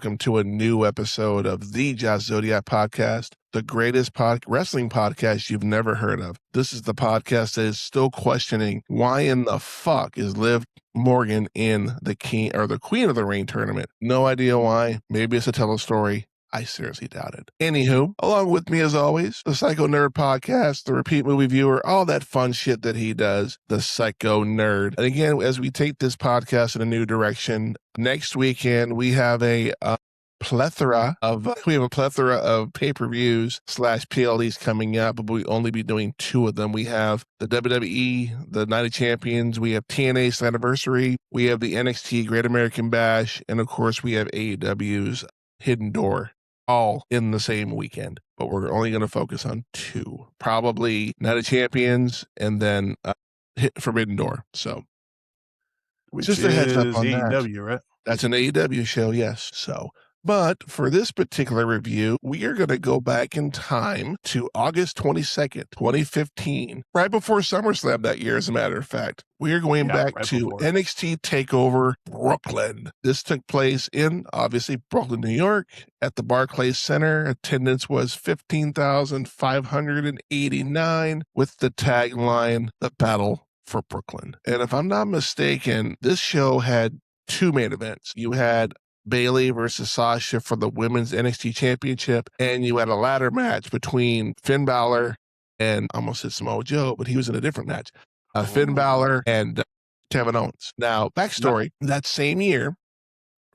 welcome to a new episode of the Zodiac podcast, the greatest wrestling podcast you've never heard of. This is the podcast that is still questioning why in the fuck is Liv Morgan in the King or the Queen of the Ring tournament. No idea why. Maybe it's a tell a story. I seriously doubt it. Anywho, along with me as always, the Psycho Nerd Podcast, the Repeat Movie Viewer, all that fun shit that he does, the Psycho Nerd. And again, as we take this podcast in a new direction, next weekend we have a plethora of pay-per-views / PLEs coming up, but we only be doing 2 of them. We have the WWE, the Night of Champions, we have TNA's Anniversary, we have the NXT Great American Bash, and of course we have AEW's Hidden Door, all in the same weekend, but we're only going to focus on 2, probably Night of Champions and then Forbidden Door. So which just is a heads up on AEW, that. Right? That's an AEW show, yes. So, but for this particular review, we are going to go back in time to August 22nd, 2015, right before SummerSlam that year, as a matter of fact. We are going back right to before. NXT TakeOver Brooklyn. This took place in, obviously, Brooklyn, New York, at the Barclays Center. Attendance was 15,589 with the tagline, "The Battle for Brooklyn." And if I'm not mistaken, this show had 2 main events. You had Bayley versus Sasha for the women's NXT Championship, and you had a ladder match between Finn Bálor and, I almost said Samoa Joe, but he was in a different match. Finn Bálor and Kevin Owens. Now, backstory, that same year,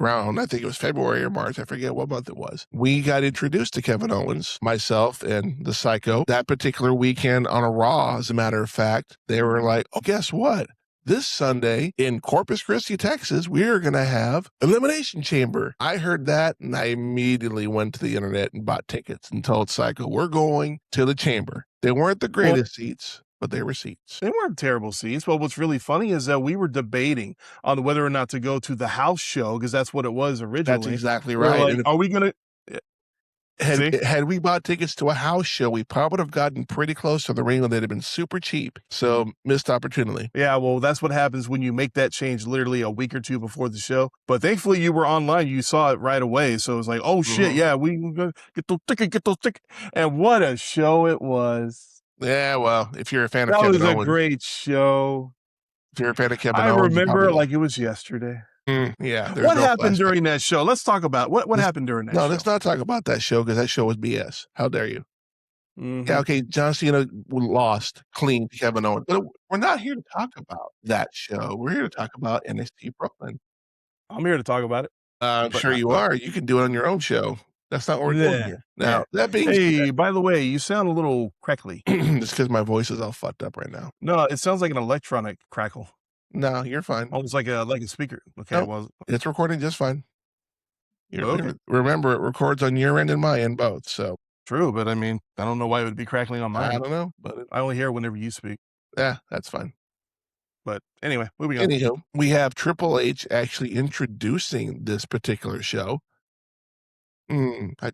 around, I think it was February or March, I forget what month it was, we got introduced to Kevin Owens, myself and the Psycho, that particular weekend on a Raw, as a matter of fact. They were like, oh, guess what? This Sunday in Corpus Christi, Texas, we're going to have Elimination Chamber. I heard that, and I immediately went to the internet and bought tickets and told Psycho, we're going to the Chamber. They weren't the greatest seats, but they were seats. They weren't terrible seats. Well, what's really funny is that we were debating on whether or not to go to the house show, because that's what it was originally. That's exactly We're right. like, are we going to... Had we bought tickets to a house show, we probably would have gotten pretty close to the ring, and they'd have been super cheap. So, missed opportunity. Yeah, well, that's what happens when you make that change literally a week or 2 before the show. But thankfully, you were online. You saw it right away. So it was like, oh, shit, yeah, we gonna get those tickets. And what a show it was. Yeah, well, if you're a fan of Kevin Owens. That was a great show. If you're a fan of Kevin Owens. I remember it probably... like it was yesterday. Yeah. What happened during that show? Let's talk about what happened during that show. No, let's not talk about that show, because that show was BS. How dare you? Yeah, okay, John Cena lost clean to Kevin Owens. But we're not here to talk about that show. We're here to talk about NXT Brooklyn. I'm here to talk about it. I'm sure you are. You can do it on your own show. That's not what we're doing here. Now, that being said, by the way, you sound a little crackly. Just because my voice is all fucked up right now. No, it sounds like an electronic crackle. No, you're fine. Almost like a speaker. Okay, nope, well, it's recording just fine. Remember, it records on your end and my end both. So true, but I mean, I don't know why it would be crackling on mine. I don't know, but I only hear it whenever you speak. Yeah, that's fine. But anyway, moving on. Anywho, we have Triple H actually introducing this particular show.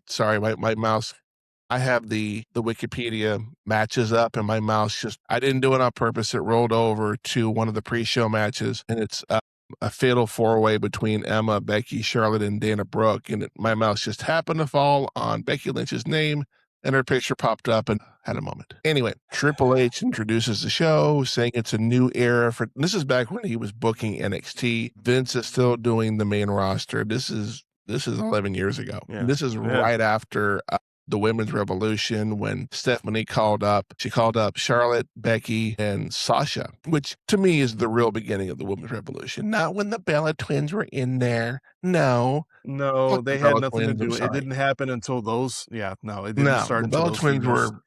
Sorry, my mouse. I have the Wikipedia matches up, and my mouse I didn't do it on purpose. It rolled over to one of the pre-show matches, and it's a fatal 4-way between Emma, Becky, Charlotte, and Dana Brooke. And my mouse just happened to fall on Becky Lynch's name, and her picture popped up, and had a moment. Anyway, Triple H introduces the show, saying it's a new era for. This is back when he was booking NXT. Vince is still doing the main roster. This is 11 years ago. Yeah. This is right after the Women's Revolution, when Stephanie called up Charlotte, Becky, and Sasha, which to me is the real beginning of the Women's Revolution. Not when the Bella Twins were in there. No, they had nothing to do. It didn't happen until those. Yeah, no, it didn't start. The Bella Twins were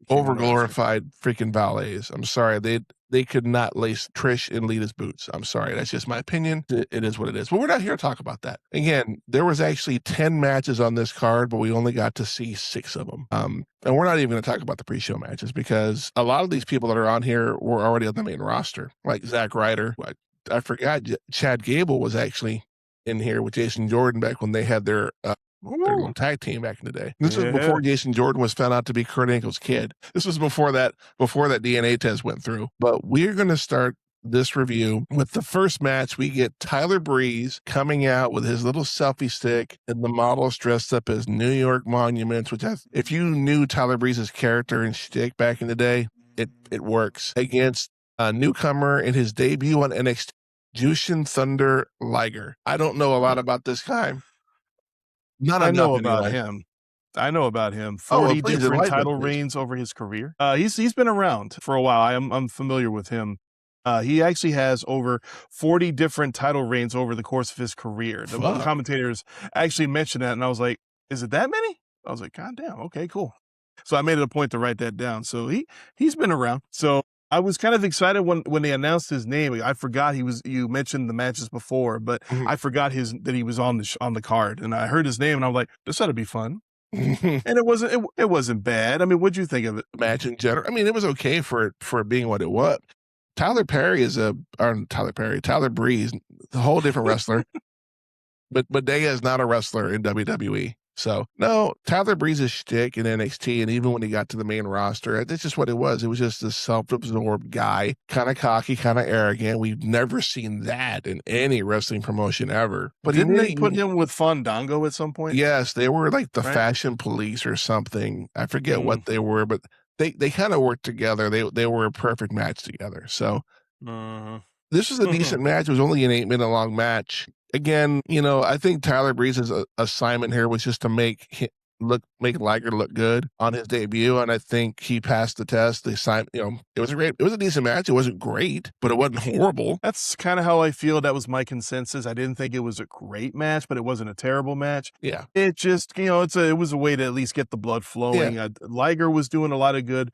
overglorified freaking valets. I'm sorry, they could not lace Trish and Lita's boots. I'm sorry, that's just my opinion. It is what it is. But we're not here to talk about that. Again, there was actually 10 matches on this card, but we only got to see 6 of them. And we're not even going to talk about the pre-show matches, because a lot of these people that are on here were already on the main roster, like Zack Ryder. I forgot Chad Gable was actually in here with Jason Jordan back when they had their own tag team back in the day. This was before Jason Jordan was found out to be Kurt Angle's kid. This was before that DNA test went through. But we're going to start this review with the first match. We get Tyler Breeze coming out with his little selfie stick and the models dressed up as New York monuments, which if you knew Tyler Breeze's character and shtick back in the day, it works against a newcomer in his debut on NXT, Jushin Thunder Liger. I don't know a lot about this guy. Not I enough know about anyway. him. I know about him. Oh, well, 40 please different enlighten us, title please. reigns over his career. He's been around for a while. I'm familiar with him. He actually has over 40 different title reigns over the course of his career. The Fuck. commentators actually mentioned that, and I was like, "Is it that many?" I was like, "God damn, okay, cool." So I made it a point to write that down. So he's been around. So I was kind of excited when they announced his name. I forgot he was. You mentioned the matches before, but Mhm. I forgot that he was on the card, and I heard his name, and I was like, "This ought to be fun." And it wasn't bad. I mean, what'd you think of it? Match in general. I mean, it was okay for being what it was. Tyler Breeze, a whole different wrestler. But Madea is not a wrestler in WWE. So no, Tyler Breeze's shtick in NXT, and even when he got to the main roster, that's just what it was. It was just this self-absorbed guy, kind of cocky, kind of arrogant. We've never seen that in any wrestling promotion ever. But Didn't they put him with Fandango at some point? Yes, they were like the Right? fashion police or something. I forget what they were, but they kind of worked together. They were a perfect match together. So this was a decent match. It was only an 8-minute long match. Again, I think Tyler Breeze's assignment here was just to make Liger look good on his debut, and I think he passed the test. It was a decent match. It wasn't great, but it wasn't horrible. That's kind of how I feel. That was my consensus. I didn't think it was a great match, but it wasn't a terrible match. Yeah, it just it was a way to at least get the blood flowing. Yeah. Liger was doing a lot of good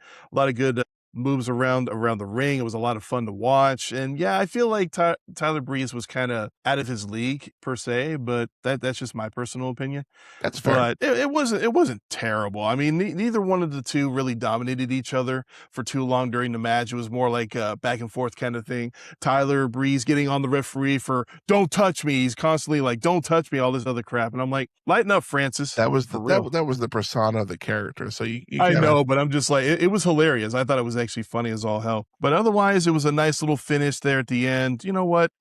moves around the ring. It was a lot of fun to watch, and yeah, I feel like Tyler Breeze was kind of out of his league per se, but that's just my personal opinion. That's fair. But it wasn't terrible. I mean, neither one of the two really dominated each other for too long during the match. It was more like a back and forth kind of thing. Tyler Breeze getting on the referee for "Don't touch me." He's constantly like, "Don't touch me," all this other crap, and I'm like, "Lighten up, Francis." That was that was the persona of the character. So you I know, but I'm just like, it was hilarious. I thought it was actually funny as all hell. But otherwise, it was a nice little finish there at the end. You know what?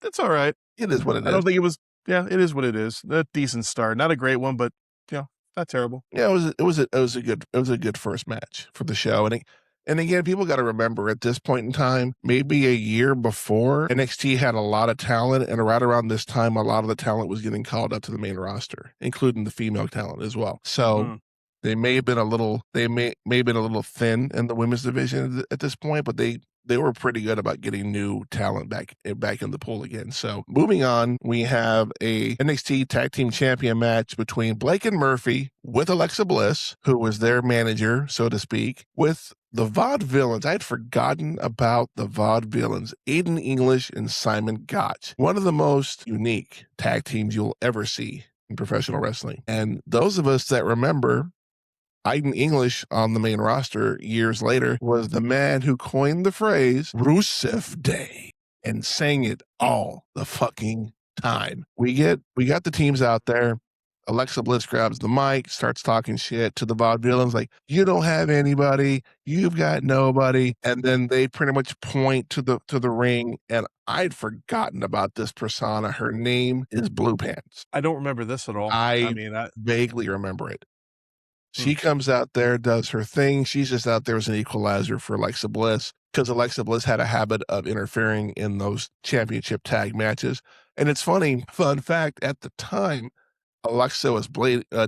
It's all right. It is what it is. I don't think it was. Yeah, it is what it is. A decent start. Not a great one, but not terrible. Yeah, it was a good first match for the show. And again, people got to remember at this point in time, maybe a year before, NXT had a lot of talent, and right around this time, a lot of the talent was getting called up to the main roster, including the female talent as well. So they may have been a little thin in the women's division at this point, but they were pretty good about getting new talent back in the pool again. So moving on, we have a NXT Tag Team Champion match between Blake and Murphy with Alexa Bliss, who was their manager, so to speak, with the Vaudevillains. I had forgotten about the Vaudevillains, Aiden English and Simon Gotch, one of the most unique tag teams you'll ever see in professional wrestling. And those of us that remember, Aiden English on the main roster years later was the man who coined the phrase Rusev Day and sang it all the fucking time. We got the teams out there. Alexa Bliss grabs the mic, starts talking shit to the Vaudevillains like, "You don't have anybody, you've got nobody," and then they pretty much point to the ring. And I'd forgotten about this persona. Her name is Blue Pants. I don't remember this at all. I vaguely remember it. She comes out there, does her thing. She's just out there as an equalizer for Alexa Bliss, because Alexa Bliss had a habit of interfering in those championship tag matches. And it's funny, fun fact, at the time, Alexa was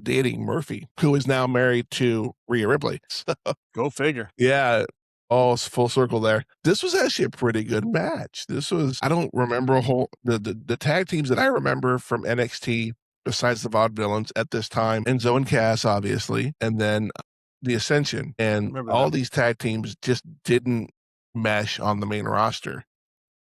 dating Murphy, who is now married to Rhea Ripley. So, go figure. Yeah. All full circle there. This was actually a pretty good match. I don't remember the tag teams that I remember from NXT besides the Vaudevillains at this time, Enzo and Cass, obviously, and then the Ascension. And all these tag teams just didn't mesh on the main roster.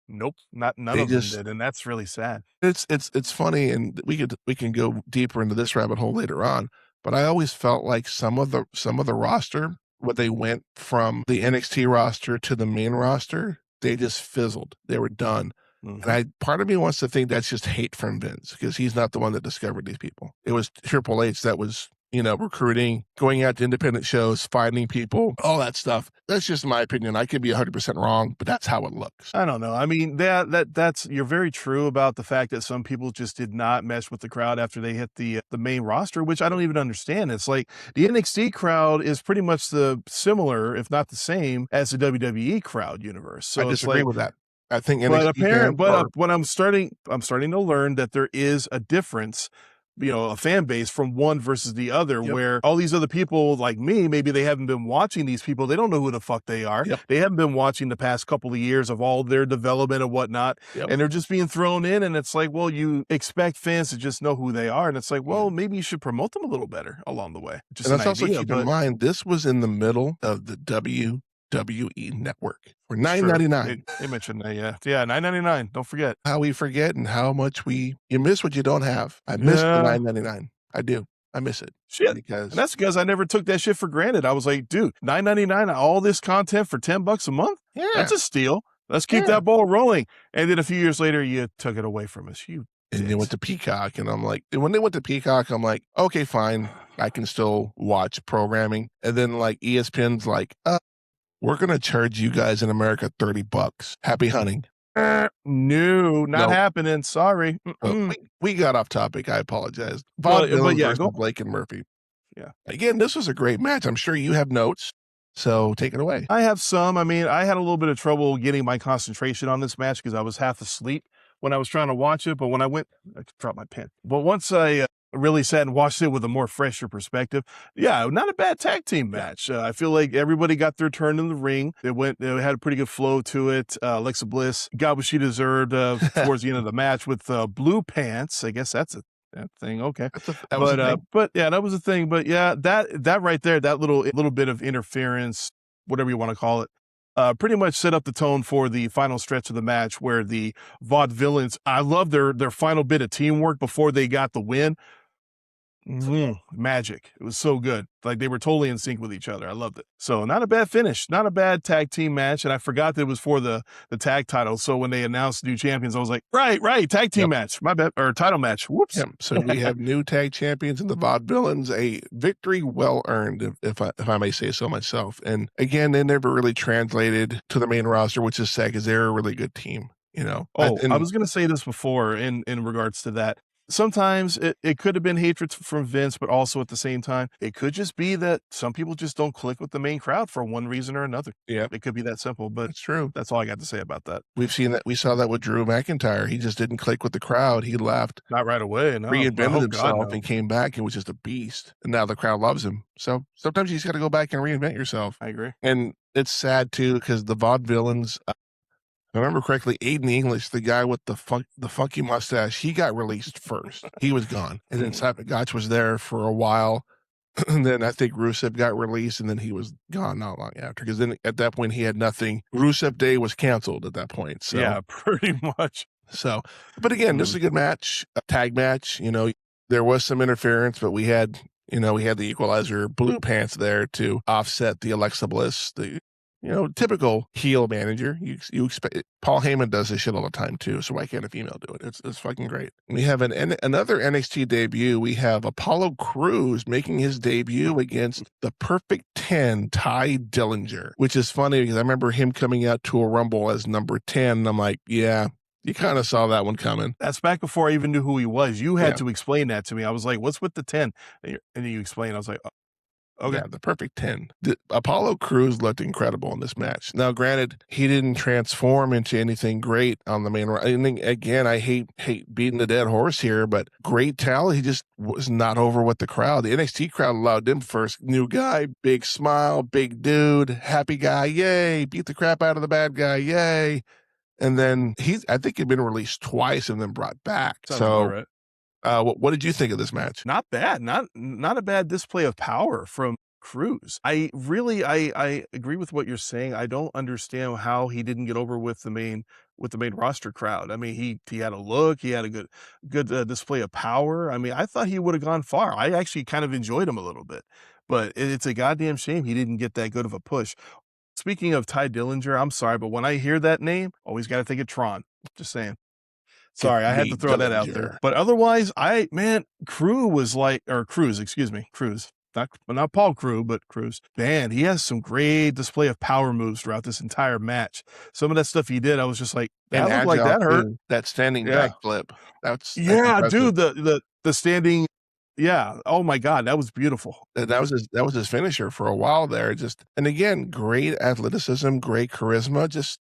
Nope, none of them did, and that's really sad. It's funny, and we can go deeper into this rabbit hole later on. But I always felt like some of the roster, when they went from the NXT roster to the main roster, they just fizzled. They were done. And part of me wants to think that's just hate from Vince, because he's not the one that discovered these people. It was Triple H that was recruiting, going out to independent shows, finding people, all that stuff. That's just my opinion. I could be 100% wrong, but that's how it looks. I don't know. I mean, that's you're very true about the fact that some people just did not mesh with the crowd after they hit the main roster, which I don't even understand. It's like the NXT crowd is pretty much the similar, if not the same, as the WWE crowd universe. So I disagree with that. I think but NXT fans when I'm starting to learn that there is a difference, a fan base from one versus the other, Yep. where all these other people like me, maybe they haven't been watching these people. They don't know who the fuck they are. Yep. They haven't been watching the past couple of years of all their development and whatnot. Yep. And they're just being thrown in. And it's like, well, you expect fans to just know who they are. And it's like, well, maybe you should promote them a little better along the way. Just and let's also keep in mind, this was in the middle of the WWE network for $9.99. They mentioned that, yeah. Yeah, $9.99. Don't forget. How we forget and how much you miss what you don't have. I miss the $9.99. I do. I miss it. Shit. And that's because I never took that shit for granted. I was like, dude, $9.99, all this content for $10 a month? Yeah. That's a steal. Let's keep that ball rolling. And then a few years later, you took it away from us. And they went to Peacock, and I'm like, when they went to Peacock, I'm like, okay, fine. I can still watch programming. And then like ESPN's like, we're going to charge you guys in America $30. Happy hunting. No, not happening. Sorry. We got off topic. I apologize. But yeah, go Blake and Murphy. Yeah. Again, this was a great match. I'm sure you have notes, so take it away. I have some. I mean, I had a little bit of trouble getting my concentration on this match because I was half asleep when I was trying to watch it. But when I dropped my pen. But once I really sat and watched it with a more fresher perspective, yeah, not a bad tag team match. I feel like everybody got their turn in the ring. It had a pretty good flow to it. Alexa Bliss got what she deserved towards the end of the match with blue pants. I guess that's that thing. Okay. But yeah, that was a thing. But yeah, that right there, that little bit of interference, whatever you want to call it, pretty much set up the tone for the final stretch of the match where the Vaudevillains, I love their final bit of teamwork before they got the win. Magic. It was so good. Like they were totally in sync with each other. I loved it. So not a bad finish, not a bad tag team match. And I forgot that it was for the tag title. So when they announced new champions, I was like, right, tag team match. My bad, or title match. Whoops. Yep. So we have new tag champions in the Vaudevillains, a victory well earned, if I may say so myself. And again, they never really translated to the main roster, which is sad because they're a really good team. I was going to say this before in regards to that. Sometimes it could have been hatred from Vince, but also at the same time, it could just be that some people just don't click with the main crowd for one reason or another. Yeah. It could be that simple, but it's true. That's all I got to say about that. We saw that with Drew McIntyre. He just didn't click with the crowd. He left. Not right away. No. Reinvented himself and came back and was just a beast. And now the crowd loves him. So sometimes you just got to go back and reinvent yourself. I agree. And it's sad too, because the Vaudevillains, if I remember correctly, Aiden English, the guy with the funky mustache, he got released first. He was gone. And then Simon Gotch was there for a while. And then I think Rusev got released, and then he was gone not long after. Because then at that point, he had nothing. Rusev Day was canceled at that point. So yeah, pretty much. So, but again, this is a good match, a tag match. There was some interference, but we had the Equalizer blue pants there to offset the Alexa Bliss, the typical heel manager. You expect Paul Heyman does this shit all the time too. So why can't a female do it? It's fucking great. We have another NXT debut. We have Apollo Crews making his debut against the Perfect 10, Ty Dillinger, which is funny because I remember him coming out to a Rumble as number 10. And I'm like, yeah, you kind of saw that one coming. That's back before I even knew who he was. You had to explain that to me. I was like, what's with the 10? And then you explained. I was like, okay. Yeah, the Perfect 10. Apollo Crews looked incredible in this match. Now, granted, he didn't transform into anything great on the main roster. And again, I hate beating the dead horse here, but great talent. He just was not over with the crowd. The NXT crowd allowed him first. New guy, big smile, big dude, happy guy, yay. Beat the crap out of the bad guy, yay. And then I think he'd been released twice and then brought back. Sounds right. What did you think of this match? Not bad. Not a bad display of power from Crews. I agree with what you're saying. I don't understand how he didn't get over with the main roster crowd. I mean, he had a look. He had a good display of power. I mean, I thought he would have gone far. I actually kind of enjoyed him a little bit, but it's a goddamn shame he didn't get that good of a push. Speaking of Ty Dillinger, I'm sorry, but when I hear that name, always got to think of Tron. Just saying. Sorry, I had to throw that out there. But otherwise, Cruz, not Paul Crew, but Cruz. Man, he has some great display of power moves throughout this entire match. Some of that stuff he did, I was just like, that looked like that hurt. That standing backflip. That's dude. The standing. Yeah. Oh my God, that was beautiful. That was his finisher for a while there. And again, great athleticism, great charisma. Just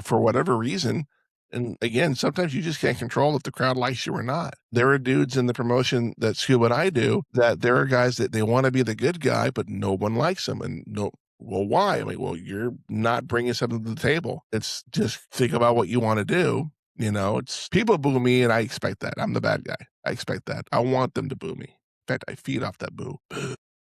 for whatever reason. And again, sometimes you just can't control if the crowd likes you or not. There are dudes in the promotion that Scuba and I do that there are guys that they want to be the good guy, but no one likes them. And why? I'm like, well, you're not bringing something to the table. It's just think about what you want to do. It's people boo me and I expect that. I'm the bad guy. I expect that. I want them to boo me. In fact, I feed off that boo.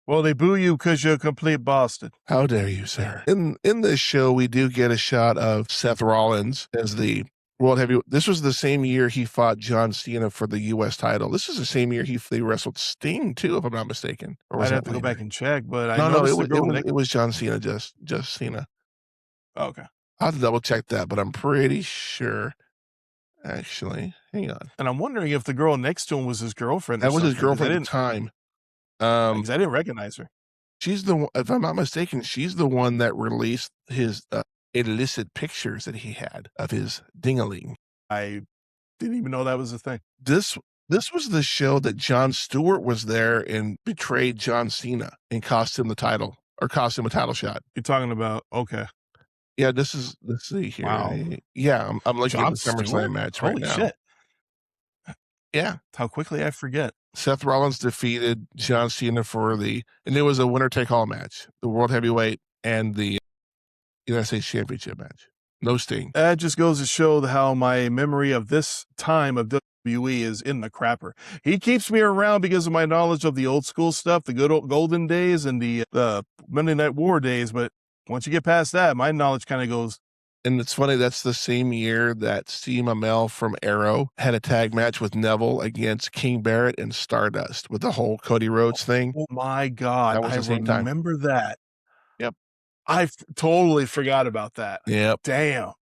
Well, they boo you because you're a complete bastard. How dare you, sir? In this show, we do get a shot of Seth Rollins as the World Heavyweight. This was the same year he fought John Cena for the U.S. title. This is the same year they wrestled Sting too, if I'm not mistaken. I'd have to go back and check, but it was John Cena, just Cena. Okay, I'll have to double check that, but I'm pretty sure. Actually, hang on. And I'm wondering if the girl next to him was his girlfriend. That was his girlfriend at the time. Because I didn't recognize her. She's the one, if I'm not mistaken, she's the one that released his illicit pictures that he had of his ding-a-ling. I didn't even know that was a thing. This was the show that Jon Stewart was there and betrayed John Cena and cost him a title shot. You're talking about, okay. Yeah, let's see here. Wow. Yeah, I'm looking at the SummerSlam match right now. Holy shit. Yeah. How quickly I forget. Seth Rollins defeated John Cena and it was a winner-take-all match, the World Heavyweight and the United States Championship match. No Sting. That just goes to show how my memory of this time of WWE is in the crapper. He keeps me around because of my knowledge of the old school stuff, the good old golden days and the Monday Night War days. But once you get past that, my knowledge kind of goes. And it's funny, that's the same year that Steve Amell from Arrow had a tag match with Neville against King Barrett and Stardust with the whole Cody Rhodes thing. Oh my God. I remember that. Yep. I totally forgot about that. Yep. Damn.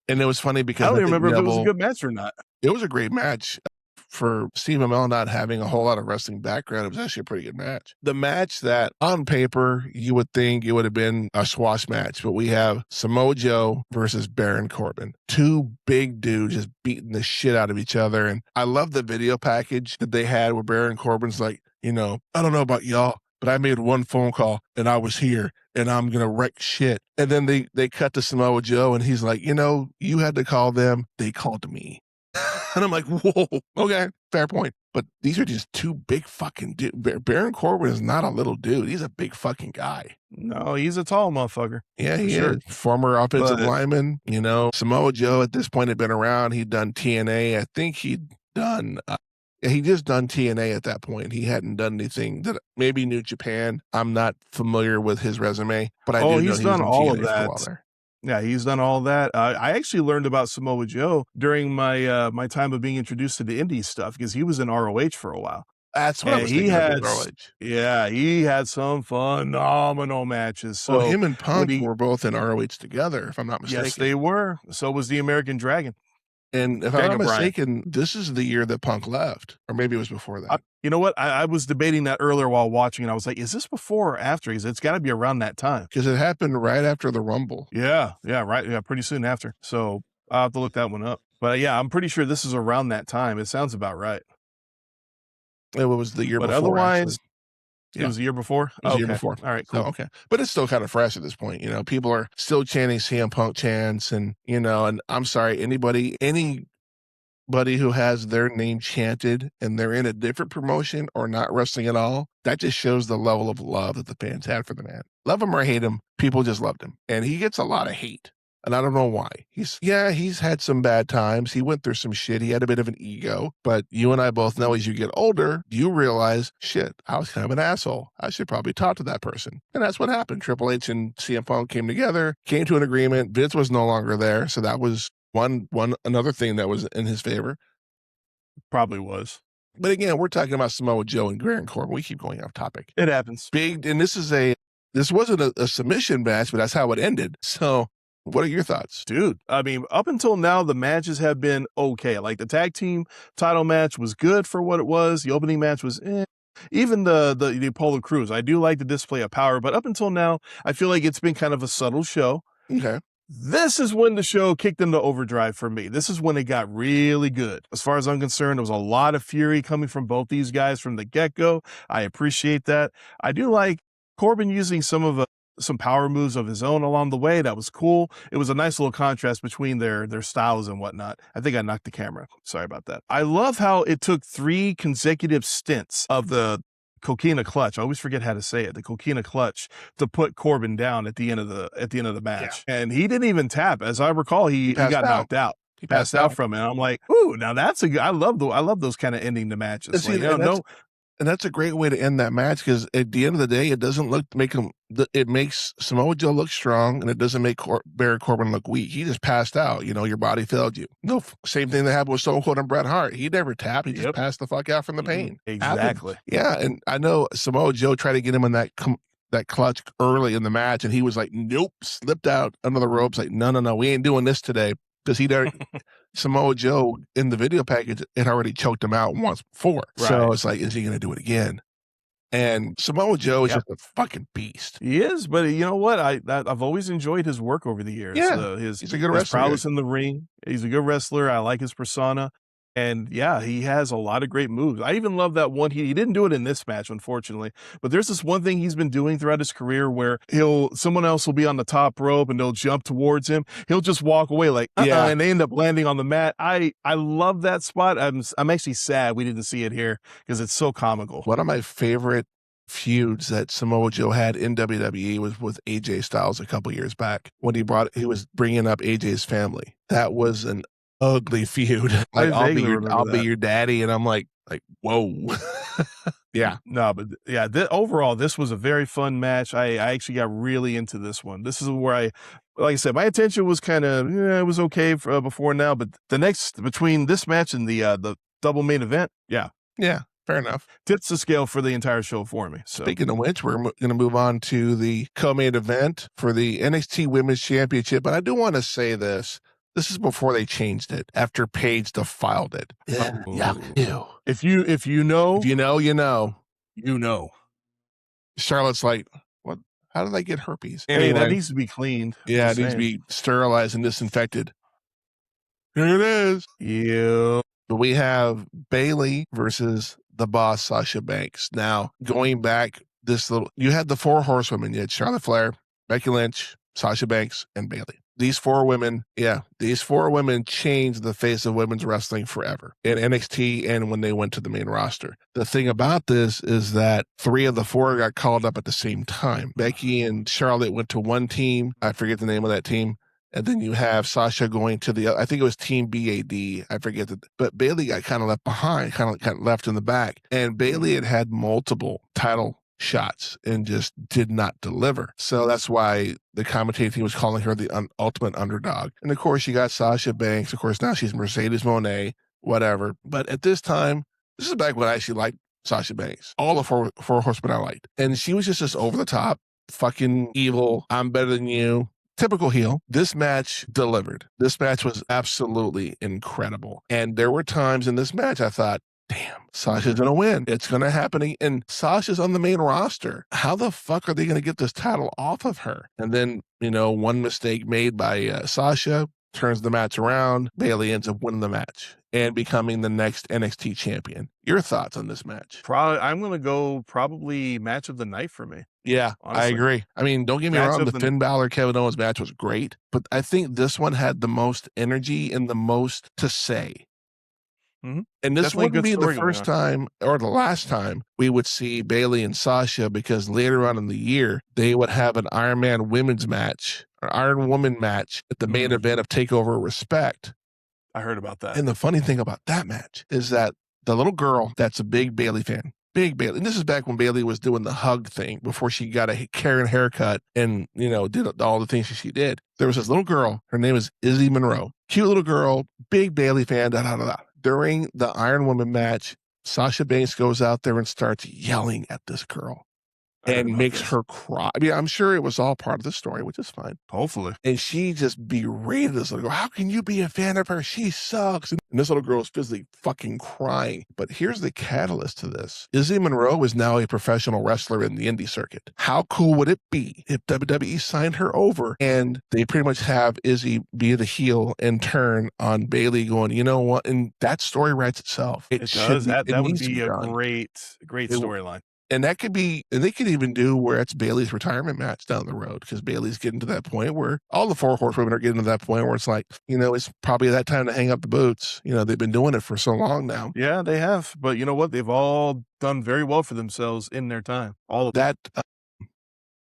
And it was funny because I don't even remember if it was a good match or not. It was a great match. For Steve Amell not having a whole lot of wrestling background, it was actually a pretty good match. The match that on paper you would think it would have been a squash match, but we have Samoa Joe versus Baron Corbin. Two big dudes just beating the shit out of each other. And I love the video package that they had where Baron Corbin's like, I don't know about y'all, but I made one phone call and I was here and I'm going to wreck shit. And then they cut to Samoa Joe and he's like, you had to call them. They called me. And I'm like, whoa, okay, fair point. But these are just two big fucking dudes. Baron Corbin is not a little dude. He's a big fucking guy. No, he's a tall motherfucker. Yeah, he is. Former offensive lineman. Samoa Joe at this point had been around. He'd done TNA. I think he'd done... he just done TNA at that point. He hadn't done anything that maybe New Japan. I'm not familiar with his resume, but I do know he's done all of that. There. Yeah, he's done all that. I actually learned about Samoa Joe during my my time of being introduced to the indie stuff because he was in ROH for a while. That's what I was thinking of ROH. Yeah, he had some phenomenal matches. So him and Punk were both in ROH together, if I'm not mistaken. Yes, they were. So was the American Dragon. And if I'm not mistaken, this is the year that Punk left, or maybe it was before that. You know what? I was debating that earlier while watching, and I was like, is this before or after? It's got to be around that time. Because it happened right after the Rumble. Yeah, right. Yeah, pretty soon after. So I'll have to look that one up. But yeah, I'm pretty sure this is around that time. It sounds about right. It was the year before. But otherwise, it was the year before? It was the year before. All right, cool. So, okay. But it's still kind of fresh at this point. People are still chanting CM Punk chants and, and I'm sorry, anybody who has their name chanted and they're in a different promotion or not wrestling at all, that just shows the level of love that the fans had for the man. Love him or hate him, people just loved him. And he gets a lot of hate. And I don't know why. He's had some bad times. He went through some shit. He had a bit of an ego. But you and I both know as you get older, you realize, shit, I was kind of an asshole. I should probably talk to that person. And that's what happened. Triple H and CM Punk came together, came to an agreement. Vince was no longer there. So that was another thing that was in his favor. Probably was. But again, we're talking about Samoa Joe and Baron Corbin. We keep going off topic. It happens. Big, and this wasn't a submission match, but that's how it ended. So What are your thoughts? Dude, I mean, up until now, the matches have been okay. Like the tag team title match was good for what it was. The opening match was even the Apollo Crews. I do like the display of power, but up until now, I feel like it's been kind of a subtle show. Okay. This is when the show kicked into overdrive for me. This is when it got really good. As far as I'm concerned, there was a lot of fury coming from both these guys from the get-go. I appreciate that. I do like Corbin using some power moves of his own along the way. That was cool. It was a nice little contrast between their styles and whatnot. I think I knocked the camera. Sorry about that. I love how it took 3 consecutive stints of the coquina clutch. I always forget how to say it. The coquina clutch to put Corbin down at the end of the match. Yeah. And he didn't even tap. As I recall, he got knocked out. He passed out from it. And I'm like, ooh, now that's a good. I love those kind of ending to matches. See, and that's a great way to end that match, because at the end of the day, it doesn't it makes Samoa Joe look strong, and it doesn't make Baron Corbin look weak. He just passed out. Your body failed you. No, same thing that happened with Stone Cold and Bret Hart. He never tapped. He just passed the fuck out from the pain. Exactly. Yeah, and I know Samoa Joe tried to get him in that clutch early in the match, and he was like, nope, slipped out under the ropes. Like, no, we ain't doing this today. Because Samoa Joe in the video package had already choked him out once before. Right. So it's like, is he going to do it again? And Samoa Joe is just a fucking beast. He is, but you know what? I've always enjoyed his work over the years. Yeah, he's a good wrestler. His prowess in the ring. He's a good wrestler. I like his persona. And yeah, he has a lot of great moves. I even love that one. He didn't do it in this match, unfortunately, but there's this one thing he's been doing throughout his career where someone else will be on the top rope and they'll jump towards him. He'll just walk away like, and they end up landing on the mat. I love that spot. I'm actually sad we didn't see it here because it's so comical. One of my favorite feuds that Samoa Joe had in WWE was with AJ Styles a couple years back when he was bringing up AJ's family. That was an ugly feud. Like, I'll be your daddy, and I'm like whoa. Yeah. No, but yeah, overall, this was a very fun match. I actually got really into this one. This is where like I said, my attention was kind of, it was okay before now, but between this match and the double main event, yeah, fair enough. Tips the scale for the entire show for me. So. Speaking of which, we're going to move on to the co-main event for the NXT Women's Championship, but I do want to say this. This is before they changed it, after Paige defiled it. Yeah. If you know. You know. Charlotte's like, what? How did I get herpes? Anyway, that needs to be cleaned. Yeah, it needs to be sterilized and disinfected. Here it is. Yeah. But we have Bayley versus the boss, Sasha Banks. Now, going back you had the 4 horsewomen. You had Charlotte Flair, Becky Lynch, Sasha Banks, and Bayley. These 4 women changed the face of women's wrestling forever in NXT and when they went to the main roster. The thing about this is that 3 of the 4 got called up at the same time. Becky and Charlotte went to one team. I forget the name of that team. And then you have Sasha going to the other. I think it was Team BAD. I forget that. But Bayley got kind of left behind, kind of left in the back. And Bayley had multiple title shots and just did not deliver. So that's why the commentating team was calling her the ultimate underdog. And of course, you got Sasha Banks. Of course, now she's Mercedes Moné, whatever. But at this time, this is back when I actually liked Sasha Banks. All the four horsemen I liked. And she was just this over the top, fucking evil, I'm better than you. Typical heel. This match delivered. This match was absolutely incredible. And there were times in this match I thought, damn, Sasha's going to win. It's going to happen. And Sasha's on the main roster. How the fuck are they going to get this title off of her? And then, one mistake made by Sasha turns the match around. Bayley ends up winning the match and becoming the next NXT champion. Your thoughts on this match? I'm going to go probably match of the night for me. Yeah, honestly. I agree. I mean, don't get me wrong. The Finn Bálor, Kevin Owens match was great, but I think this one had the most energy and the most to say. Mm-hmm. And this wouldn't be the first time or the last time we would see Bayley and Sasha, because later on in the year, they would have an Iron Man women's match or Iron Woman match at the main event of TakeOver Respect. I heard about that. And the funny thing about that match is that the little girl that's a big Bayley fan, big Bayley, and this is back when Bayley was doing the hug thing before she got a Karen haircut and, did all the things she did. There was this little girl. Her name is Izzy Monroe. Cute little girl, big Bayley fan, da-da-da-da. During the Iron Woman match, Sasha Banks goes out there and starts yelling at this girl. heard and about makes this. her cry. I mean, I'm sure it was all part of the story, which is fine. Hopefully. And she just berated this little girl. How can you be a fan of her? She sucks. And this little girl is physically fucking crying. But here's the catalyst to this. Izzy Monroe is now a professional wrestler in the indie circuit. How cool would it be if WWE signed her over and they pretty much have Izzy be the heel and turn on Bayley going, you know what? And that story writes itself. It does. That would needs to be a done. great It- storyline. And that could be, and they could even do where it's Bayley's retirement match down the road, because Bayley's getting to that point where all the 4 horsewomen are getting to that point where it's like, you know, it's probably that time to hang up the boots. You know, they've been doing it for so long now. Yeah, they have. But you know what? They've all done very well for themselves in their time. All of that.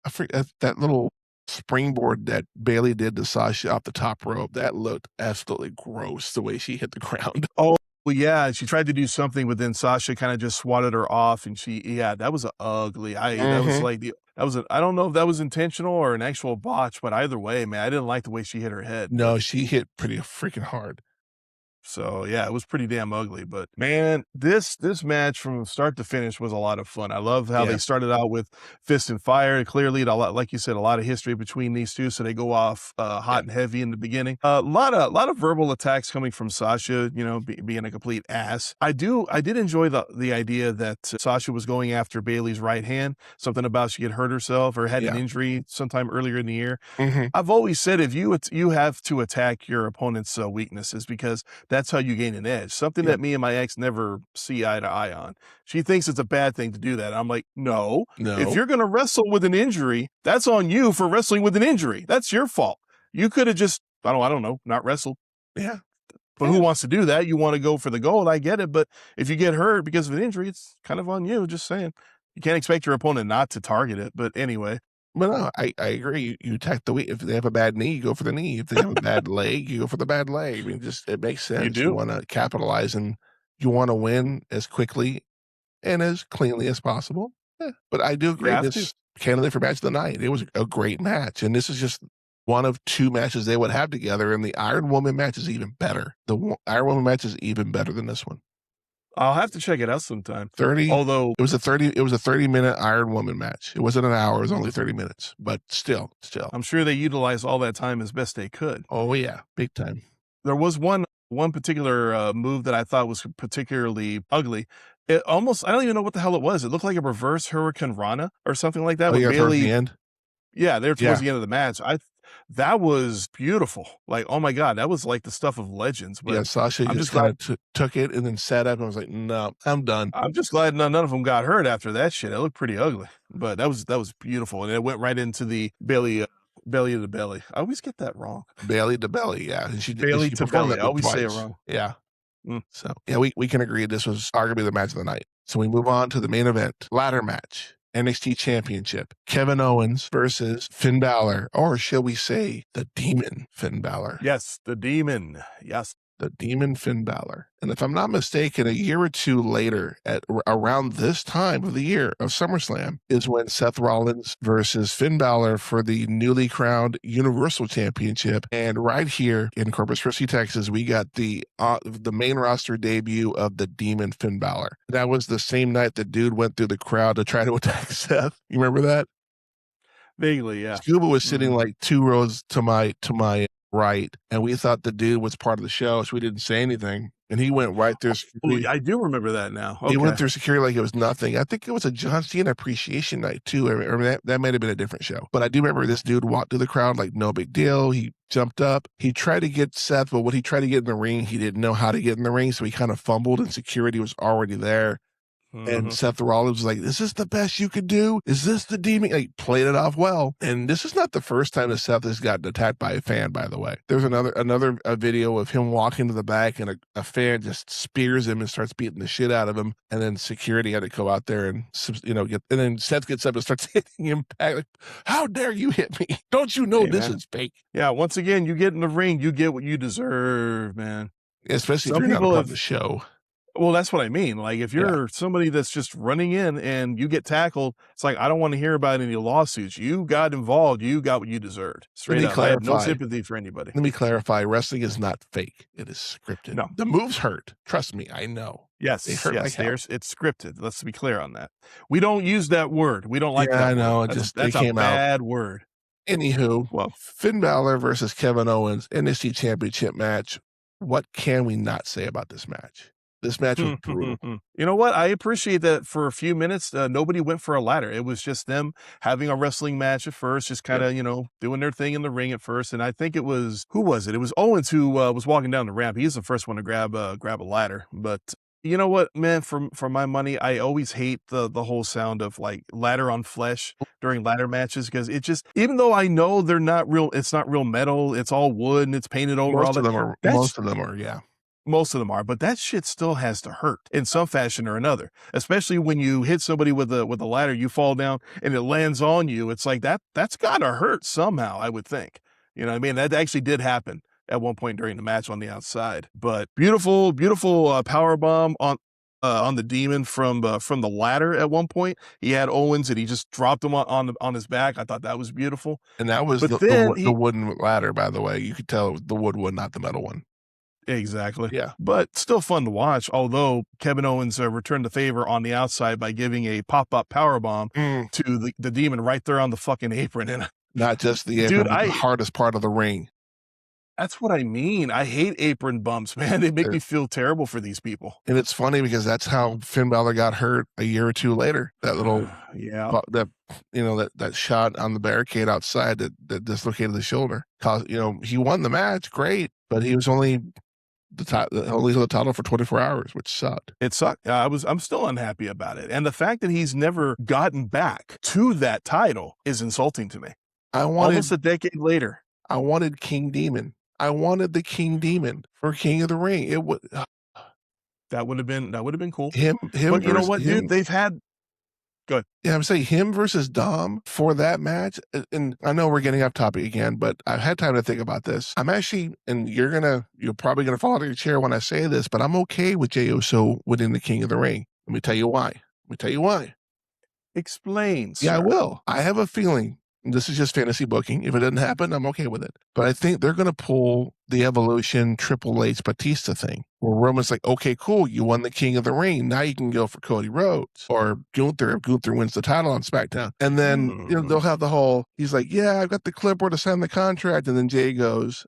I forget that little springboard that Bayley did to Sasha off the top rope. That looked absolutely gross the way she hit the ground. Oh, well, yeah, she tried to do something, but then Sasha kind of just swatted her off, and that was ugly. That was like I don't know if that was intentional or an actual botch, but either way, man, I didn't like the way she hit her head. No, she hit pretty freaking hard. So yeah, it was pretty damn ugly. But man, this match from start to finish was a lot of fun. I love how they started out with fist and fire. Clearly, like you said, a lot of history between these two. So they go off hot and heavy in the beginning. A lot of verbal attacks coming from Sasha. You know, being a complete ass. I did enjoy the idea that Sasha was going after Bayley's right hand. Something about she had hurt herself or had an injury sometime earlier in the year. Mm-hmm. I've always said if you have to attack your opponent's weaknesses, because that's how you gain an edge. Something that me and my ex never see eye to eye on. She thinks it's a bad thing to do that. I'm like, no. If you're going to wrestle with an injury, that's on you for wrestling with an injury. That's your fault. You could have just, I don't know, not wrestled. Yeah. But who wants to do that? You want to go for the gold. I get it. But if you get hurt because of an injury, it's kind of on you. Just saying. You can't expect your opponent not to target it. But anyway. But no, I agree. You attack the weak. If they have a bad knee, you go for the knee. If they have a bad leg, you go for the bad leg. I mean, it makes sense. You do. You want to capitalize and you want to win as quickly and as cleanly as possible. Yeah. But I do agree. This candidate for match of the night. It was a great match, and this is just one of 2 matches they would have together. And the Iron Woman match is even better. The Iron Woman match is even better than this one. I'll have to check it out sometime. Although it was a 30-minute Iron Woman match. It wasn't an hour, it was only 30 minutes. But still. I'm sure they utilized all that time as best they could. Oh yeah, big time. There was one particular move that I thought was particularly ugly. It almost, I don't even know what the hell it was. It looked like a reverse Hurricane Rana or something like that. With Bayley, towards the end? Yeah, there towards the end of the match. That was beautiful. Like, oh my God, that was like the stuff of legends. But Sasha just kind of took it and then sat up and was like, no, I'm done. I'm just glad none of them got hurt after that shit. It looked pretty ugly, but that was beautiful. And it went right into the Bayley, belly to belly. I always get that wrong. Bayley to belly, yeah. And Bayley to belly. I always say it wrong. Yeah. So, yeah, we can agree this was arguably the match of the night. So we move on to the main event, ladder match. NXT Championship. Kevin Owens versus Finn Bálor, or shall we say the Demon Finn Bálor? Yes, the Demon. Yes. The Demon Finn Bálor. And if I'm not mistaken, a year or two later, at around this time of the year of SummerSlam, is when Seth Rollins versus Finn Bálor for the newly crowned Universal Championship. And right here in Corpus Christi, Texas, we got the main roster debut of the Demon Finn Bálor. That was the same night the dude went through the crowd to try to attack Seth. You remember that? Vaguely, yeah. Scuba was sitting like 2 rows to my right, and we thought the dude was part of the show, so we didn't say anything. And he went right through security. I do remember that now. Okay. He went through security like it was nothing. I think it was a John Cena appreciation night too. I mean, that might have been a different show. But I do remember this dude walked through the crowd like no big deal. He jumped up. He tried to get Seth, but when he tried to get in the ring, he didn't know how to get in the ring, so he kind of fumbled, and security was already there. And Seth Rollins was like, "Is this the best you could do? Is this the Demon?" Like, played it off well. And this is not the first time that Seth has gotten attacked by a fan, by the way. There's another video of him walking to the back, and a fan just spears him and starts beating the shit out of him. And then security had to go out there and and then Seth gets up and starts hitting him back. Like, how dare you hit me? Don't you know this is fake? Yeah. Once again, you get in the ring, you get what you deserve, man. Especially if you're not part of the show. Well, that's what I mean. Like, if you're somebody that's just running in and you get tackled, it's like, I don't want to hear about any lawsuits. You got involved. You got what you deserved. Let Straight me up. I have no clarify. sympathy for anybody. Let me clarify. Wrestling is not fake. It is scripted. No. The moves hurt. Trust me, I know. Yes, They hurt like hell. it's scripted. Let's be clear on that. We don't use that word. We don't like Yeah, that I know. word. It That's a came out. bad word. Anywho, Well, Finn Bálor versus Kevin Owens, NXT Championship match. What can we not say about this match? This match was brutal. You know what? I appreciate that for a few minutes, nobody went for a ladder. It was just them having a wrestling match at first, just kind of, doing their thing in the ring at first. And I think it was, who was it? It was Owens who was walking down the ramp. He's the first one to grab a ladder. But you know what, man, for my money, I always hate the whole sound of like ladder on flesh during ladder matches, because it just, even though I know they're not real, it's not real metal, it's all wood and it's painted over. Most of them are, yeah. Most of them are, but that shit still has to hurt in some fashion or another. Especially when you hit somebody with a ladder, you fall down and it lands on you. It's like that's gotta hurt somehow, I would think. You know what I mean? That actually did happen at one point during the match on the outside. But beautiful power bomb on the Demon from the ladder at one point. He had Owens and he just dropped him on his back. I thought that was beautiful. And that was the wooden ladder, by the way. You could tell it was the wood one, not the metal one. Exactly. Yeah. But still fun to watch, although Kevin Owens returned the favor on the outside by giving a pop-up powerbomb to the Demon right there on the fucking apron. And not just the apron, but the hardest part of the ring. That's what I mean. I hate apron bumps, man. They make me feel terrible for these people. And it's funny because that's how Finn Bálor got hurt a year or two later. That little, that shot on the barricade outside that dislocated the shoulder. He won the match, great, but he was only the title for 24 hours, which sucked. It sucked. I'm still unhappy about it. And the fact that he's never gotten back to that title is insulting to me. Almost a decade later. I wanted King Demon. I wanted the King Demon for King of the Ring. It would that would have been cool. Him but you know what, dude? They've had good. Yeah, I'm saying him versus Dom for that match. And I know we're getting off topic again, but I've had time to think about this. I'm actually, and you're probably gonna fall out of your chair when I say this, but I'm okay with Jey Uso winning the King of the Ring. Let me tell you why. Explain, sir. Yeah, I will. I have a feeling. This is just fantasy booking. If it doesn't happen, I'm okay with it. But I think they're going to pull the Evolution Triple H Batista thing, where Roman's like, okay, cool, you won the King of the Ring. Now you can go for Cody Rhodes or Gunther if Gunther wins the title on SmackDown. And then they'll have the whole, he's like, yeah, I've got the clipboard to sign the contract. And then Jay goes,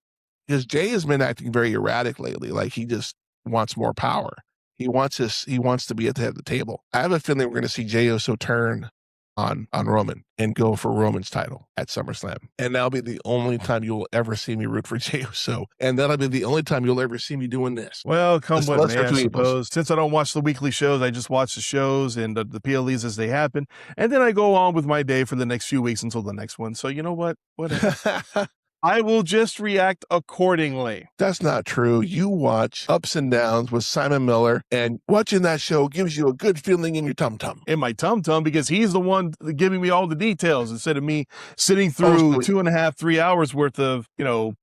because Jay has been acting very erratic lately. Like he just wants more power. He wants to be at the head of the table. I have a feeling we're going to see Jey Uso turn on Roman and go for Roman's title at SummerSlam. And that'll be the only time you'll ever see me root for Jey Uso. And that'll be the only time you'll ever see me doing this. Well, come what may, I suppose. Since I don't watch the weekly shows, I just watch the shows and the PLEs as they happen. And then I go on with my day for the next few weeks until the next one. So you know what? Whatever. I will just react accordingly. That's not true. You watch Ups and Downs with Simon Miller, and watching that show gives you a good feeling in your tum-tum. In my tum-tum, because he's the one giving me all the details instead of me sitting through 2.5, 3 hours worth of,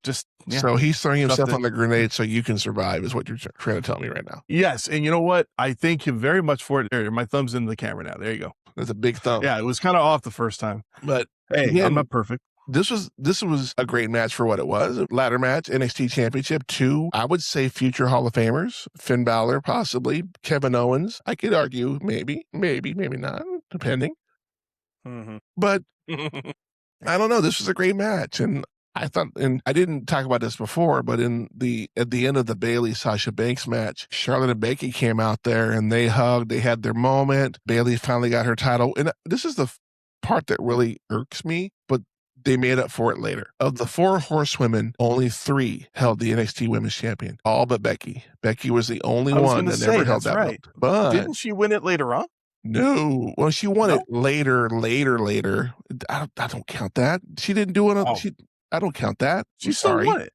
just... Yeah, so he's throwing himself on the grenade so you can survive is what you're trying to tell me right now. Yes, and you know what? I thank him very much for it. There, my thumb's in the camera now. There you go. That's a big thumb. Yeah, it was kind of off the first time. But hey, again, I'm not perfect. This was a great match for what it was. A ladder match, NXT Championship, 2, I would say future Hall of Famers. Finn Bálor, possibly. Kevin Owens. I could argue maybe not, depending. Mm-hmm. But I don't know. This was a great match. And I thought, and I didn't talk about this before, but at the end of the Bayley Sasha Banks match, Charlotte and Becky came out there and they hugged. They had their moment. Bayley finally got her title. And this is the part that really irks me, but they made up for it later. Of the 4 horsewomen, only 3 held the NXT Women's Champion. All but Becky. Becky was the only one that never held that belt. But didn't she win it later on? No. Well, she won it later. I don't count that. She didn't do it. I don't count that. She still won it.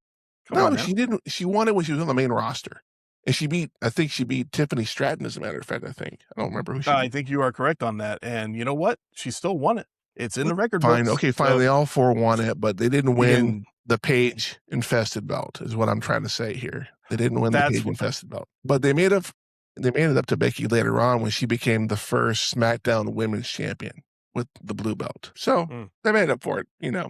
She didn't. She won it when she was on the main roster. And I think she beat Tiffany Stratton, as a matter of fact, I don't remember who she beat. I think you are correct on that. And you know what? She still won it. It's in the record books. Fine. Okay, fine. So, they all 4 won it, but they didn't win the Paige-infested belt, is what I'm trying to say here. They didn't win the Paige-infested belt. But they made up they made it up to Becky later on when she became the first SmackDown Women's Champion with the blue belt. So they made up for it,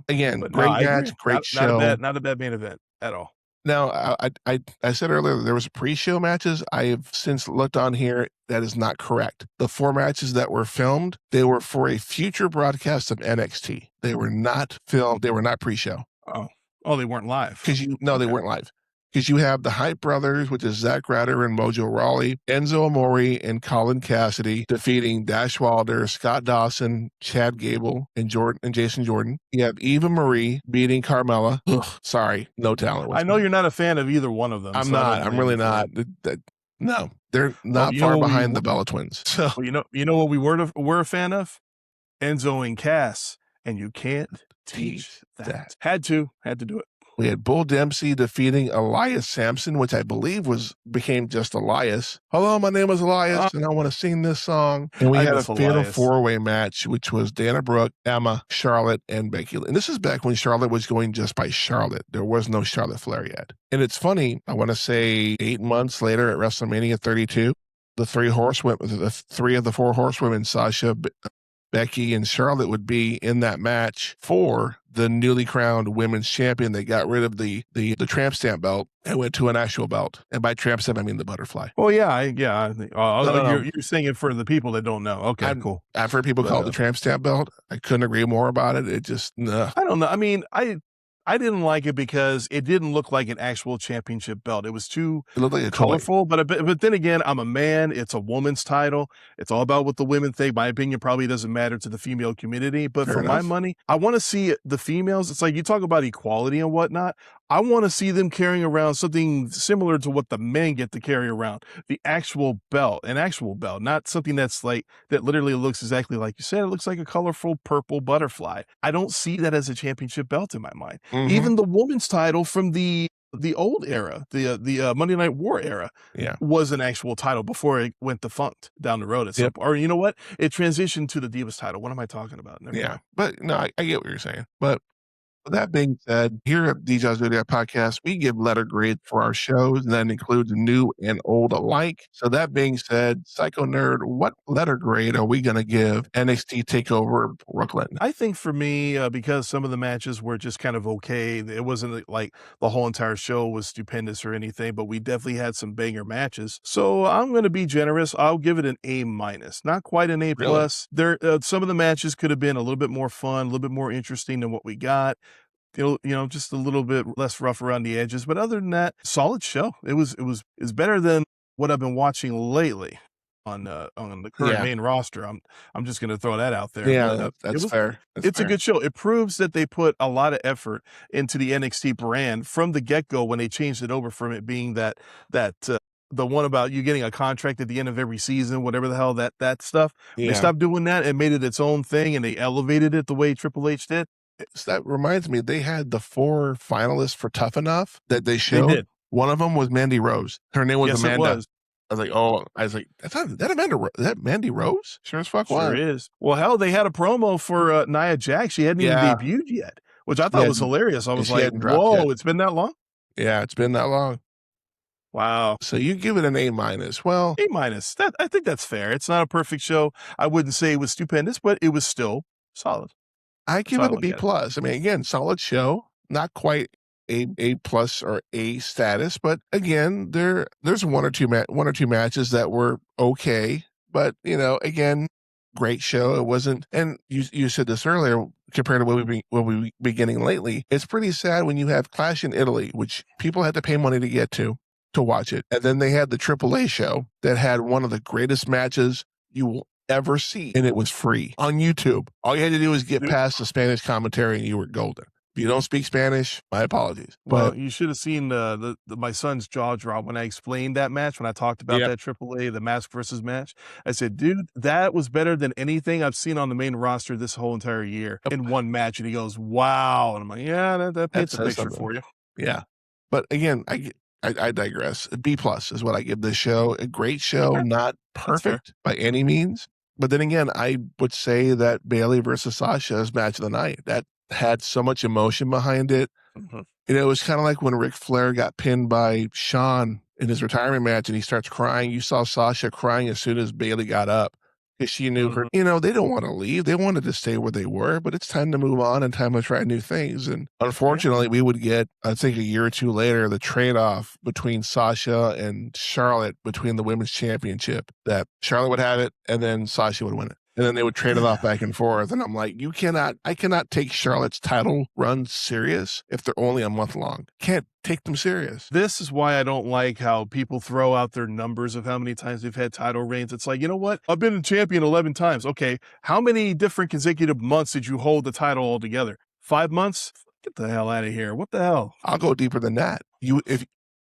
Again, But great I match, agree. great show. Not a bad main event at all. Now, I said earlier there was pre-show matches. I have since looked on here. That is not correct. The 4 matches that were filmed, they were for a future broadcast of NXT. They were not filmed. They were not pre-show. Oh, they weren't live. They weren't live. Because you have the Hype Brothers, which is Zack Ryder and Mojo Rawley, Enzo Amore and Colin Cassidy defeating Dash Wilder, Scott Dawson, Chad Gable, and Jason Jordan. You have Eva Marie beating Carmella. Ugh, sorry, no talent. I know you're not a fan of either one of them. I'm not. I'm really not. No, they're not far behind the Bella Twins. So you know what we were a fan of? Enzo and Cass, and you can't teach that. Had to do it. We had Bull Dempsey defeating Elias Sampson, which I believe became just Elias. Hello, my name is Elias, and I want to sing this song. And we had a fatal 4-way match, which was Dana Brooke, Emma, Charlotte, and Becky. And this is back when Charlotte was going just by Charlotte. There was no Charlotte Flair yet. And it's funny, I want to say 8 months later at WrestleMania 32, the 3 of the 4 horsewomen, Sasha, Becky, and Charlotte would be in that match for the newly crowned women's champion. They got rid of the tramp stamp belt and went to an actual belt. And by tramp stamp, I mean the butterfly. Well, you're saying it for the people that don't know. Okay, cool. I've heard people call it the tramp stamp belt. I couldn't agree more about it. It just, I don't know. I mean, I didn't like it because it didn't look like an actual championship belt. It was too colorful. But then again, I'm a man. It's a woman's title. It's all about what the women think. My opinion probably doesn't matter to the female community. But for my money, I want to see the females. It's like you talk about equality and whatnot. I want to see them carrying around something similar to what the men get to carry around. The actual belt, an actual belt, not something that literally looks exactly like you said. It looks like a colorful purple butterfly. I don't see that as a championship belt in my mind. Mm-hmm. Even the women's title from the old era, the Monday Night War era, was an actual title before it went defunct down the road at some point. Or you know what? It transitioned to the Divas title. What am I talking about? Never mind. But no, I get what you're saying. But with that being said, here at DJ Zodiac Podcast, we give letter grades for our shows, and that includes new and old alike. So that being said, Psycho Nerd, what letter grade are we going to give NXT TakeOver Brooklyn? I think for me, because some of the matches were just kind of okay, it wasn't like the whole entire show was stupendous or anything, but we definitely had some banger matches. So I'm going to be generous. I'll give it an A-. Not quite an A+. Really? There, some of the matches could have been a little bit more fun, a little bit more interesting than what we got. Just a little bit less rough around the edges. But other than that, solid show. It's better than what I've been watching lately on the current main roster. I'm just going to throw that out there. Yeah, that's fair. It's a good show. It proves that they put a lot of effort into the NXT brand from the get-go when they changed it over from it being that the one about you getting a contract at the end of every season, whatever the hell that stuff. They stopped doing that and made it its own thing, and they elevated it the way Triple H did. So that reminds me, they had the 4 finalists for Tough Enough that they showed. They did. One of them was Mandy Rose. Her name was Amanda. It was. I was like, that Mandy Rose? Sure as fuck was. Sure is. Well, hell, they had a promo for Nia Jax. She hadn't even debuted yet, which I thought was hilarious. I was like, whoa, it's been that long? Yeah, it's been that long. Wow. So you give it an A-. Well, A-. I think that's fair. It's not a perfect show. I wouldn't say it was stupendous, but it was still solid. I give it a B+. I mean, again, solid show, not quite A+ or A status, but again, there's one or two matches that were okay, but again, great show. It wasn't, and you said this earlier compared to what we've been getting lately. It's pretty sad when you have Clash in Italy, which people had to pay money to get to watch it, and then they had the AAA show that had one of the greatest matches you will ever see, and it was free on YouTube. All you had to do was get past the Spanish commentary and you were golden. If you don't speak Spanish, my apologies. Well, you should have seen my son's jaw drop when I explained that match, when I talked about that AAA, the mask versus match. I said, dude, that was better than anything I've seen on the main roster this whole entire year in one match. And he goes, wow. And I'm like, yeah, that paints a picture for you. Yeah. But again, I digress. B+ is what I give this show. A great show, not perfect by any means. But then again, I would say that Bayley versus Sasha is match of the night. That had so much emotion behind it. Mm-hmm. It was kind of like when Ric Flair got pinned by Shawn in his retirement match and he starts crying. You saw Sasha crying as soon as Bayley got up. Because she knew her, they don't want to leave. They wanted to stay where they were, but it's time to move on and time to try new things. And unfortunately, we would get, I think a year or two later, the trade-off between Sasha and Charlotte between the Women's Championship, that Charlotte would have it and then Sasha would win it. And then they would trade it off back and forth. And I'm like, I cannot take Charlotte's title run serious if they're only a month long. Can't take them serious. This is why I don't like how people throw out their numbers of how many times they've had title reigns. It's like, you know what? I've been a champion 11 times. Okay. How many different consecutive months did you hold the title altogether? 5 months? Get the hell out of here. What the hell? I'll go deeper than that.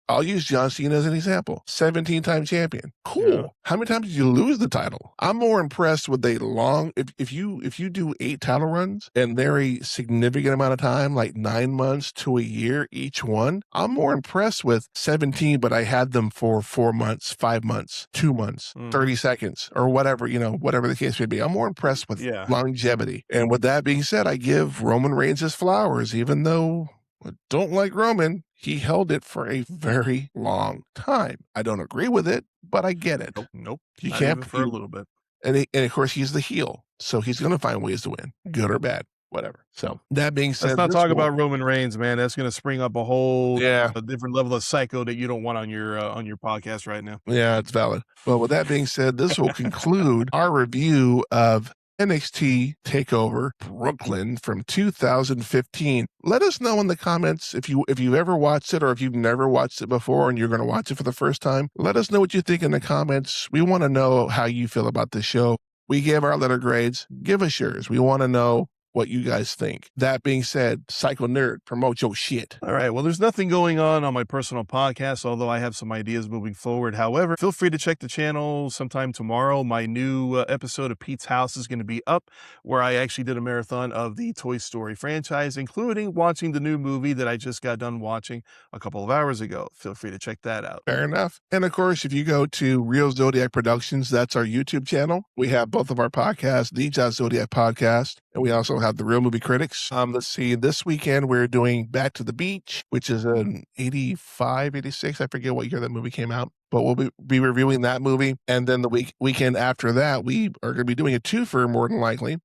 I'll use John Cena as an example. 17-time champion. Cool. Yeah. How many times did you lose the title? I'm more impressed with a long, if you do 8 title runs and they're a significant amount of time, like 9 months to a year each one, I'm more impressed with 17, but I had them for 4 months, 5 months, 2 months, 30 seconds, or whatever, whatever the case may be. I'm more impressed with longevity. And with that being said, I give Roman Reigns his flowers, even though I don't like Roman. He held it for a very long time. I don't agree with it, but I get it. Nope. You can't for a little bit. And of course, he's the heel, so he's going to find ways to win, good or bad, whatever. So that being said, let's not talk about Roman Reigns, man. That's going to spring up a whole a different level of psycho that you don't want on your podcast right now. Yeah, it's valid. Well, with that being said, this will conclude our review of NXT TakeOver Brooklyn from 2015. Let us know in the comments if you've ever watched it or if you've never watched it before and you're going to watch it for the first time. Let us know what you think in the comments. We want to know how you feel about this show. We gave our letter grades. Give us yours. We want to know what you guys think. That being said, Psycho Nerd, promote your shit. All right. Well, there's nothing going on my personal podcast, although I have some ideas moving forward. However, feel free to check the channel sometime tomorrow. My new episode of Pete's House is going to be up, where I actually did a marathon of the Toy Story franchise, including watching the new movie that I just got done watching a couple of hours ago. Feel free to check that out. Fair enough. And of course, if you go to Real Zodiac Productions, that's our YouTube channel. We have both of our podcasts, the Zodiac Podcast, and we also have the Real Movie Critics. Let's see, this weekend we're doing Back to the Beach, which is an 85, 86. I forget what year that movie came out, but we'll be reviewing that movie. And then the weekend after that, we are going to be doing a twofer more than likely.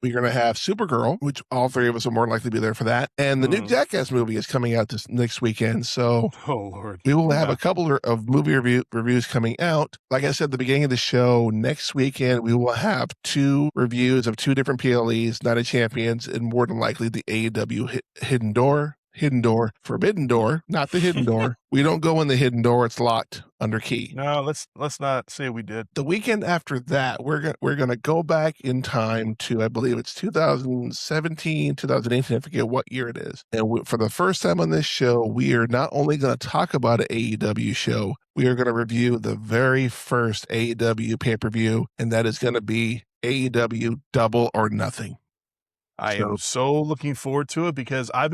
We're going to have Supergirl, which all three of us will more than likely be there for that. And the new Jackass movie is coming out this next weekend. So we will have a couple of movie reviews coming out. Like I said at the beginning of the show, next weekend we will have 2 reviews of 2 different PLEs, Night of Champions, and more than likely the AEW Hidden Door, Forbidden Door, not the Hidden Door. We don't go in the Hidden Door. It's locked under key. No, let's not say we did. The weekend after that, we're gonna go back in time to, I believe it's 2017, 2018. I forget what year it is. And for the first time on this show, we are not only going to talk about an AEW show, we are going to review the very first AEW pay-per-view, and that is going to be AEW Double or Nothing. I am so looking forward to it because I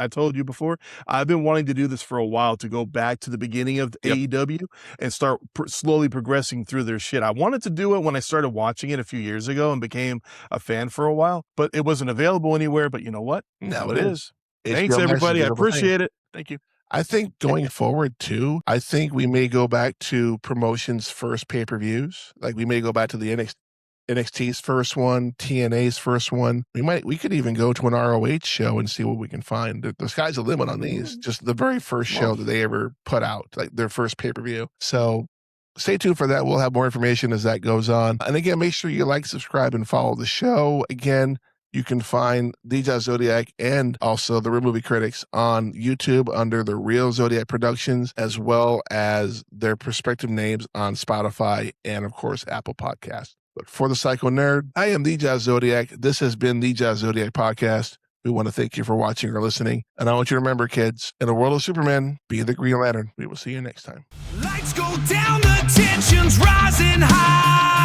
told you before, I've been wanting to do this for a while, to go back to the beginning of AEW and start slowly progressing through their shit. I wanted to do it when I started watching it a few years ago and became a fan for a while, but it wasn't available anywhere. But you know what? Now it is. Thanks, everybody. I appreciate it. Thank you. I think going forward too, I think we may go back to promotions' first pay-per-views. Like we may go back to the NXT's first one, TNA's first one. We could even go to an ROH show and see what we can find. The sky's the limit on these. Just the very first show that they ever put out, like their first pay-per-view. So stay tuned for that. We'll have more information as that goes on. And again, make sure you like, subscribe, and follow the show. Again, you can find DJ Zodiac and also the Real Movie Critics on YouTube under the Real Zodiac Productions, as well as their respective names on Spotify and, of course, Apple Podcasts. But for the Psycho Nerd, I am the Jazz Zodiac. This has been the Jazz Zodiac Podcast. We want to thank you for watching or listening. And I want you to remember, kids, in a world of Superman, be the Green Lantern. We will see you next time. Lights go down, the tension's rising high.